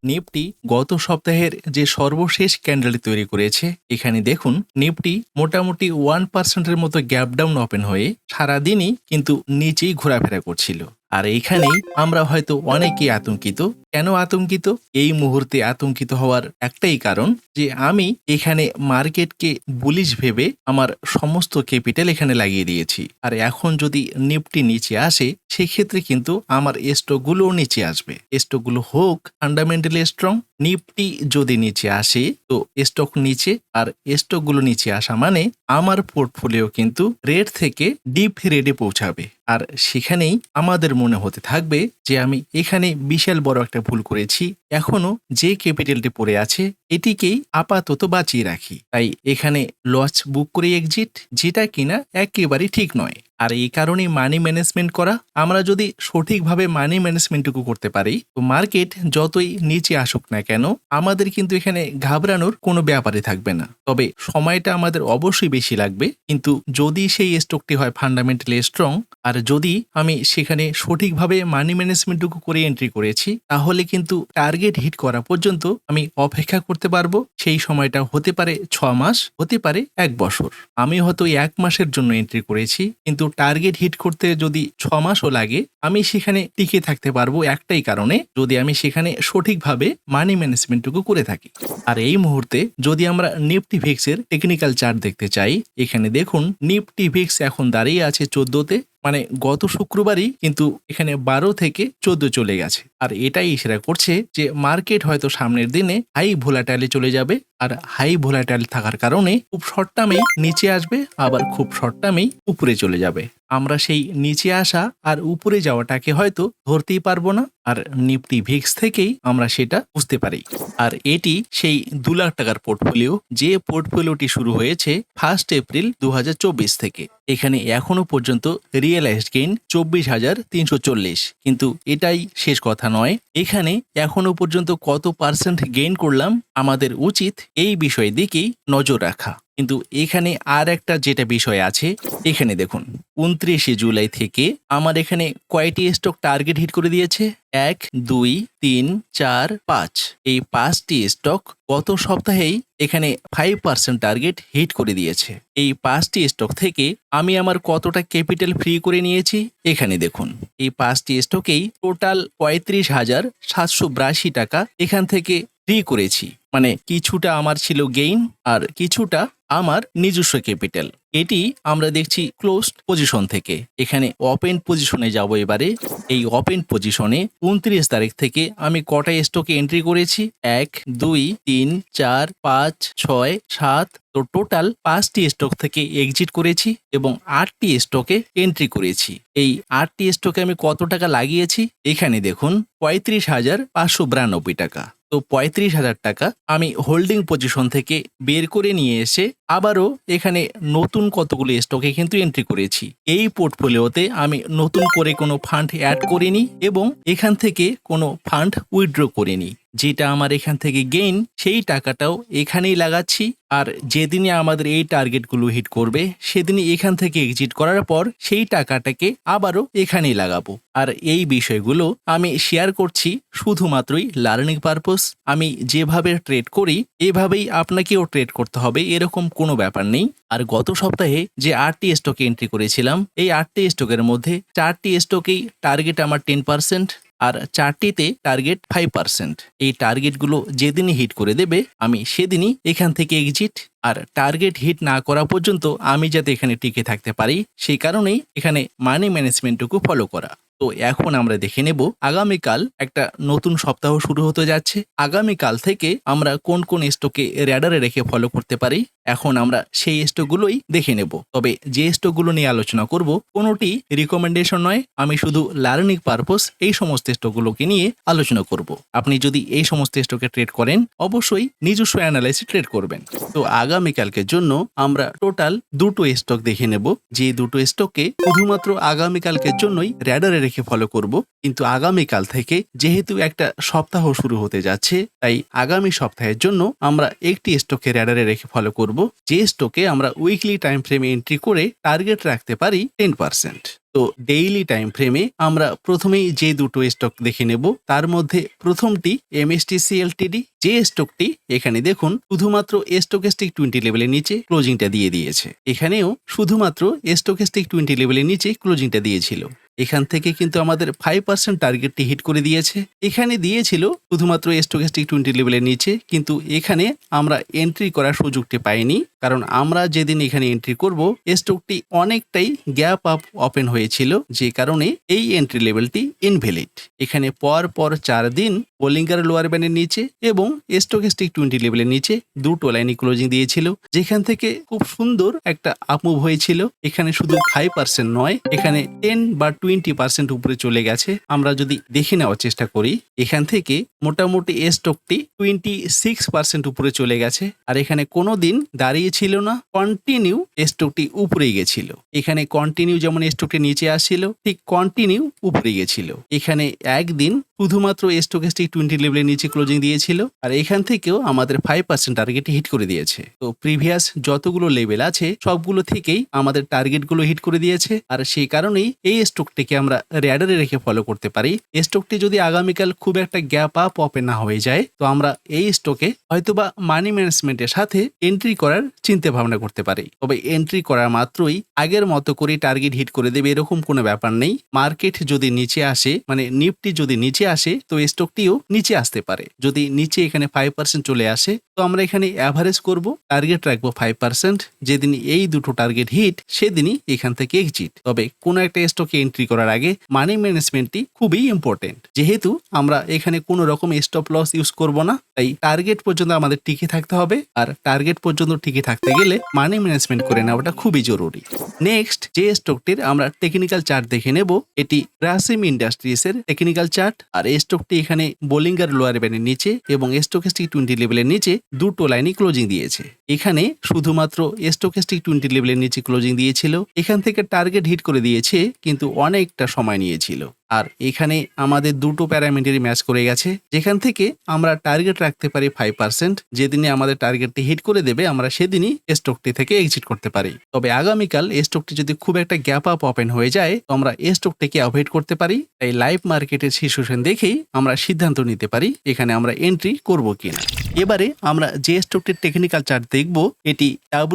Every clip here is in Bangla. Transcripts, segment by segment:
নিফটি গত সপ্তাহের যে সর্বশেষ ক্যান্ডেলটি তৈরি করেছে, এখানে দেখুন নিফটি মোটামুটি 1% মতো গ্যাপ ডাউন ওপেন হয়ে সারাদিনই কিন্তু নিচেই ঘোরাফেরা করছিল। আর এইখানেই আমরা হয়তো অনেকেই আতঙ্কিত। কেন আতঙ্কিত? এই মুহূর্তে আতঙ্কিত হওয়ার একটাই কারণ যে আমি এখানে মার্কেটকে বুলিশ ভেবে আমার সমস্ত ক্যাপিটাল এখানে লাগিয়ে দিয়েছি। আর এখন যদি নিফটি নিচে আসে সেক্ষেত্রে কিন্তু আমার স্টকগুলোও নিচে আসবে। স্টকগুলো হোক ফান্ডামেন্টালি স্ট্রং। নিফটি যদি নিচে আসে তো স্টক নিচে, আর স্টকগুলো নিচে আসা মানে আমার পোর্টফোলিও কিন্তু রেড থেকে ডিপ রেডে পৌঁছাবে। আর সেখানেই আমাদের মনে হতে থাকবে যে আমি এখানে বিশাল বড় একটা ভুল করেছি, এখনো যে ক্যাপিটালটি পড়ে আছে এটিকেই আপাতত বাঁচিয়ে রাখি। তাই এখানে লস বুক করে এক্সিট, যেটা কিনা একেবারেই ঠিক নয়। আর এই কারণেই মানি ম্যানেজমেন্ট করা। আমরা যদি সঠিকভাবে মানি ম্যানেজমেন্টটুকু করতে পারি তো মার্কেট যতই নিচে আসুক না কেন আমাদের কিন্তু এখানে ঘাবড়ানোর কোনো ব্যাপারই থাকবে না। তবে সময়টা আমাদের অবশ্যই বেশি লাগবে, কিন্তু যদি সেই স্টকটি হয় ফান্ডামেন্টালি স্ট্রং, আর যদি আমি সেখানে সঠিকভাবে মানি ম্যানেজমেন্টটুকু করে এন্ট্রি করেছি, তাহলে কিন্তু টার্গেট হিট করা পর্যন্ত আমি অপেক্ষা করতে পারবো। সেই সময়টা হতে পারে 6 মাস, হতে পারে 1 বছর। আমি হয়তো 1 মাসের জন্য এন্ট্রি করেছি, কিন্তু টার্গেট হিট করতে যদি 6 মাসও লাগে আমি সেখানে টিকে থাকতে পারবো একটাই কারণে, যদি আমি সেখানে সঠিকভাবে মানি ম্যানেজমেন্টটুকু করে থাকি। আর এই মুহূর্তে যদি আমরা নিফটি ভিক্সের টেকনিক্যাল চার্ট দেখতে চাই, এখানে দেখুন নিফটি ভিক্স এখন দাঁড়িয়ে আছে 14তে, মানে গত শুক্রবারই কিন্তু এখানে 12 থেকে 14 চলে গেছে। আর এটাই ইশারা করছে যে মার্কেট হয়তো সামনের দিনে হাই ভোলাটাইলে চলে যাবে। আর হাই ভোলাটাইল থাকার কারণে খুব শর্ট টার্মেই নিচে আসবে, আবার খুব শর্ট টার্মেই উপরে চলে যাবে। আমরা সেই নিচে আসা আর উপরে যাওয়াটাকে হয়তো ধরতেই পারবো না, আর নিফটি ভিক্স থেকেই আমরা সেটা বুঝতে পারি। আর এটি সেই 2 লাখ টাকার পোর্টফোলিও, যে পোর্টফোলিওটি শুরু হয়েছে 1 এপ্রিল 2024 থেকে। এখানে এখনো পর্যন্ত রিয়েলাইজড গেইন 24,340। কিন্তু এটাই শেষ কথা নয়, এখানে এখনো পর্যন্ত কত পার্সেন্ট গেইন করলাম আমাদের উচিত এই বিষয়ের দিকেই নজর রাখা। কিন্তু এখানে আর একটা যেটা বিষয় আছে, এখানে দেখুন 29 জুলাই থেকে আমার এখানে কয়টি স্টক টার্গেট হিট করে দিয়েছে? 1, 2, 3, 4, 5। এই 5টি স্টক গত সপ্তাহেই এখানে 5% টার্গেট হিট করে দিয়েছে। এই 5টি স্টক থেকে আমি আমার কতটা ক্যাপিটাল ফ্রি করে নিয়েছি এখানে দেখুন। এই 5টি স্টকেই টোটাল 35,782 টাকা এখান থেকে ফ্রি করেছি। মানে কিছুটা আমার ছিল গেইন আর কিছুটা আমার নিজস্ব ক্যাপিটাল। এটি আমরা দেখছি ক্লোজড পজিশন থেকে। এখানে ওপেন পজিশনে যাব এবারে। এই ওপেন পজিশনে 29 তারিখ থেকে আমি কটা স্টকে এন্ট্রি করেছি? 1, 2, 3, 4, 5, 6, 7। তো টোটাল 5টি স্টক থেকে এক্সিট করেছি এবং 8টি স্টকে এন্ট্রি করেছি। এই 8টি স্টকে আমি কত টাকা লাগিয়েছি এখানে দেখুন, 35,592 টাকা। তো 35,000 টাকা আমি হোল্ডিং পজিশন থেকে বের করে নিয়ে এসে আবারও এখানে নতুন কতগুলো স্টকে কিন্তু এন্ট্রি করেছি। এই পোর্টফোলিওতে আমি নতুন করে কোনো ফান্ড অ্যাড করিনি এবং এখান থেকে কোনো ফান্ড উইথড্র করিনি। যেটা আমার এখান থেকে গেইন সেই টাকাটাও এখানেই লাগাচ্ছি। আর যেদিনে আমাদের এই টার্গেটগুলো হিট করবে সেদিনই এখান থেকে এক্সিট করার পর সেই টাকাটাকে আবারও এখানেই লাগাবো। আর এই বিষয়গুলো আমি শেয়ার করছি শুধুমাত্রই লার্নিং পারপোজ। আমি যেভাবে ট্রেড করি এভাবেই আপনাকেও ট্রেড করতে হবে, এরকম কোনো ব্যাপার নেই। আর গত সপ্তাহে যে 8টি স্টকে এন্ট্রি করেছিলাম, এই 8টি স্টকের মধ্যে 4টি স্টকেই টার্গেট আমার 10%, আর 4টিতে টার্গেট 5%। এই টার্গেটগুলো যেদিনই হিট করে দেবে আমি সেদিনই এখান থেকে এক্সিট। আর টার্গেট হিট না করা পর্যন্ত আমি যাতে এখানে টিকে থাকতে পারি সেই কারণেই এখানে মানি ম্যানেজমেন্টটুকু ফলো করা। তো এখন আমরা দেখে নেব আগামীকাল একটা নতুন সপ্তাহ শুরু হতে যাচ্ছে। আগামীকাল থেকে আমরা কোন কোন স্টকে র্যাডারে রেখে ফলো করতে পারি এখন আমরা সেই স্টকগুলোই দেখে নেব। তবে যে স্টকগুলো নিয়ে আলোচনা করব কোনোটি রিকমেন্ডেশন নয়, আমি শুধু লার্নিং পারপোজ এই সমস্ত স্টকগুলোকে নিয়ে আলোচনা করব। আপনি যদি এই সমস্ত স্টকে ট্রেড করেন অবশ্যই নিজস্ব অ্যানালাইসিস ট্রেড করবেন। তো আগামীকালকের জন্য আমরা টোটাল 2টো স্টক দেখে নেব, যে 2টো স্টককে শুধুমাত্র আগামীকালকের জন্যই র্যাডারে রেখে ফলো করব। কিন্তু আগামীকাল থেকে যেহেতু একটা সপ্তাহ শুরু হতে যাচ্ছে তাই আগামী সপ্তাহের জন্য আমরা একটি স্টকে র্যাডারে রেখে ফলো করব, যে স্টকে আমরা উইকলি টাইম ফ্রেমে এন্ট্রি করে টার্গেট রাখতে পারি 10%। তো ডেইলি টাইম ফ্রেমে আমরা প্রথমেই যে দুটো স্টক দেখে নেব, তার মধ্যে প্রথমটি MSTC এলটিডি, যে স্টকটি এখানে দেখুন শুধুমাত্র স্টকেস্টিক 20 লেভেলের নিচে ক্লোজিংটা দিয়ে দিয়েছে। এখানেও শুধুমাত্র স্টকেস্টিক 20 লেভেলের নিচে ক্লোজিংটা দিয়েছিল। এখান থেকে কিন্তু আমাদের 5% টার্গেটটি হিট করে দিয়েছে। এখানে দিয়েছিল শুধুমাত্র স্টকেস্টিক 20 লেভেলের নিচে, কিন্তু এখানে আমরা এন্ট্রি করার সুযোগটি পাইনি, কারণ আমরা যেদিন এখানে এন্ট্রি করব স্টকটি অনেকটাই গ্যাপ আপ ওপেন হয়েছিল, যে কারণে এই এন্ট্রি লেভেলটি ইনভ্যালিড। এখানে পর 4 দিন বোলিঙ্গার লোয়ার ব্যান্ডের নিচে এবং স্টকেস্টিক 20 লেভেলের নিচে দুটো লাইনে ক্লোজিং দিয়েছিল, যেখান থেকে খুব সুন্দর একটা আপমুভ হয়েছিল। এখানে শুধু 5% নয়, এখানে 10 বা 20% উপরে চলে গেছে। আমরা যদি দেখে নেওয়ার চেষ্টা করি, এখান থেকে মোটামুটি স্টকটি 26% উপরে চলে গেছে, আর এখানে কোনো দিন দাঁড়িয়ে ছিল না, কন্টিনিউ স্টকটি উপরে গেছিল। এখানে কন্টিনিউ যেমন স্টকটি নিচে আসছিল, ঠিক কন্টিনিউ উপরে গেছিল। এখানে একদিন শুধুমাত্র স্টকেস্টিক 20 লেভেলের নিচে ক্লোজিং দিয়েছিল, আর এখান থেকেও আমাদের 5% টার্গেট হিট করে দিয়েছে। তো প্রিভিয়াস যতগুলো লেভেল আছে সবগুলো থেকেই আমাদের টার্গেটগুলো হিট করে দিয়েছে, আর সেই কারণেই এই স্টকটিকে আমরা র্যাডারে রেখে ফলো করতে পারি। স্টকটি যদি আগামীকাল খুব একটা গ্যাপ আপ ওপেন না হয়ে যায়, তো আমরা এই স্টকে হয়তোবা মানি ম্যানেজমেন্টের সাথে এন্ট্রি করার চিন্তা ভাবনা করতে পারি। তবে এন্ট্রি করার মাত্রই আগের মতো করে টার্গেট হিট করে দেবে এরকম কোনো ব্যাপার নেই। মার্কেট যদি নিচে আসে, মানে নিফটি যদি নিচে আসে, তো স্টকটিও নিচে আসতে পারে। যদি নিচে এখানে 5% চলে আসে, তো আমরা এখানে অ্যাভারেজ করব, টার্গেট রাখবো 5%। যেদিন এই দুটো টার্গেট হিট, সেদিনই এখান থেকে এক্সিট। তবে কোনো একটা স্টকে এন্ট্রি করার আগে মানি ম্যানেজমেন্টটি খুবই ইম্পর্টেন্ট। যেহেতু আমরা এখানে কোনো রকম স্টপ লস ইউজ করব না, তাই টার্গেট পর্যন্ত আমাদের টিকে থাকতে হবে, আর টার্গেট পর্যন্ত টিকে থাকতে গেলে মানি ম্যানেজমেন্ট করে নেওয়াটা খুবই জরুরি। নেক্সট যে স্টকটির আমরা টেকনিক্যাল চার্ট দেখে নেব, এটি গ্রাসিম ইন্ডাস্ট্রিজ এর টেকনিক্যাল চার্ট। আর এই স্টকটি এখানে বোলিঙ্গার লোয়ার ব্যান্ডের নিচে এবং স্টকেস্টিক 20 লেভেলের নিচে দুটো লাইনে ক্লোজিং দিয়েছে। এখানে শুধুমাত্র স্টকেস্টিক 20 লেভেলের নিচে ক্লোজিং দিয়েছিল, এখান থেকে টার্গেট হিট করে দিয়েছে, কিন্তু অনেকটা সময় নিয়েছিল। আর এখানে আমাদের দুটো প্যারামিটারই ম্যাচ করে গেছে, যেখান থেকে আমরা টার্গেট রাখতে পারি 5%। যেদিনে আমাদের টার্গেটটি হিট করে দেবে, আমরা সেদিনই স্টকটি থেকে এক্সিট করতে পারি। তবে আগামীকাল স্টকটি যদি খুব একটা গ্যাপ আপ ওপেন হয়ে যায়, তো আমরা স্টকটিকে অ্যাভয়েড করতে পারি। তাই লাইভ মার্কেটের সিচুয়েশন দেখেই আমরা সিদ্ধান্ত নিতে পারি এখানে আমরা এন্ট্রি করব কিনা। এবারে আমরা যে স্টকটির টেকনিক্যাল চার্ট দেখব, এটি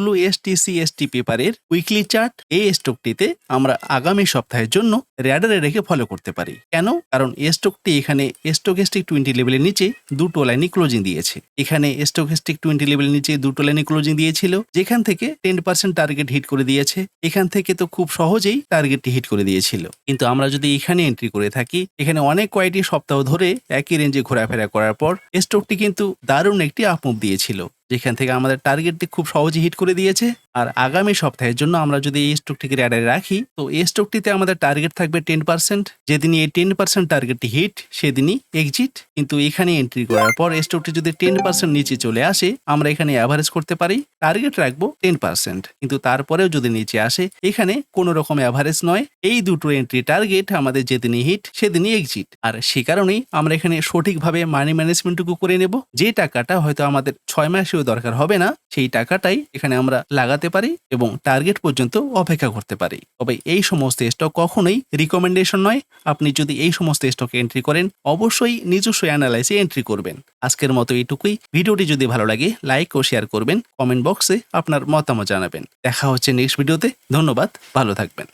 WSTCST পেপারের উইকলি চার্ট। এই স্টকটিতে আমরা আগামী সপ্তাহের জন্য র্যাডারে রেখে ফলো করতে পারি। কেন? কারণ স্টকটি এখানে স্টকেস্টিক 20 লেভেলের নিচে দুটো লাইনে ক্লোজিং দিয়েছে। এখানে স্টকেস্টিক 20 লেভেলের নিচে দুটো লাইনে ক্লোজিং দিয়েছিল, যেখান থেকে 10% টার্গেট হিট করে দিয়েছে। এখান থেকে তো খুব সহজেই টার্গেটটি হিট করে দিয়েছিল। কিন্তু আমরা যদি এখানে এন্ট্রি করে থাকি, এখানে অনেক কয়েকটি সপ্তাহ ধরে একই রেঞ্জে ঘোরাফেরা করার পর স্টকটি কিন্তু দারুণ একটি আপমুভ দিয়েছিল, যেখান থেকে আমাদের টার্গেটটি খুব সহজে হিট করে দিয়েছে। আর আগামী সপ্তাহের জন্য আমরা যদি এই স্টকটিকে র্যাডারে রাখি, তো এই স্টকটিতে আমাদের টার্গেট থাকবে 10%। যেদিনই এই 10% টার্গেটটি হিট, সেদিনই এক্সিট। কিন্তু এখানে এন্ট্রি করার পর স্টকটি যদি 10% নিচে চলে আসে, আমরা এখানে অ্যাভারেজ করতে পারি, টার্গেট রাখবো 10%। কিন্তু তারপরেও যদি নিচে আসে, এখানে কোনো রকম অ্যাভারেজ নয়, এই দুটো এন্ট্রি টার্গেট আমাদের যেদিনই হিট, সেদিনই এক্সিট। আর সে কারণেই আমরা এখানে সঠিকভাবে মানি ম্যানেজমেন্টটুকু করে নেব। যে টাকাটা হয়তো আমাদের 6 মাসেও দরকার হবে না, সেই টাকাটাই এখানে আমরা লাগাতে পারি এবং টার্গেট পর্যন্ত অপেক্ষা করতে পারি। তবে এই সমস্ত স্টক কখনোই রিকমেন্ডেশন নয়। আপনি যদি এই সমস্ত স্টকে এন্ট্রি করেন, অবশ্যই নিজস্ব অ্যানালাইসে এন্ট্রি করবেন। আজকের মতো এইটুকুই। ভিডিওটি যদি ভালো লাগে, লাইক ও শেয়ার করবেন, কমেন্ট বক্সে আপনার মতামত জানাবেন। দেখা হচ্ছে নেক্সট ভিডিওতে। ধন্যবাদ, ভালো থাকবেন।